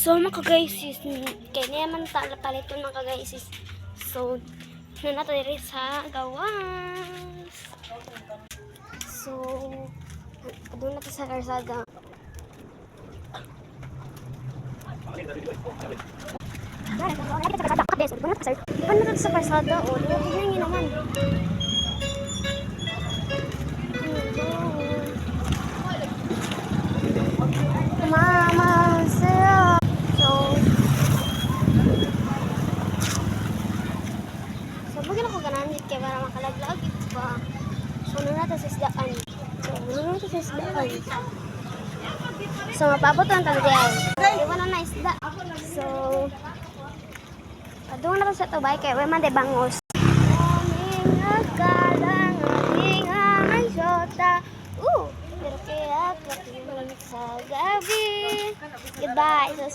So mga guys, kaya naman tala palito mga guys. So, na nato diri sa gawas. So, doon nato sa karsada. Ano nato sa karsada o? Tingnan naman. Mama, sir. So bagay ako gananit kaya para makalaglag ito ba. So nato sa isdaan. So mapabot lang tayo diyan. Iwan na isda. So doon na sa tubay kaya way man de bangos. Aming nagkalang aming amay shota. Pero kaya sa gabi. Goodbye.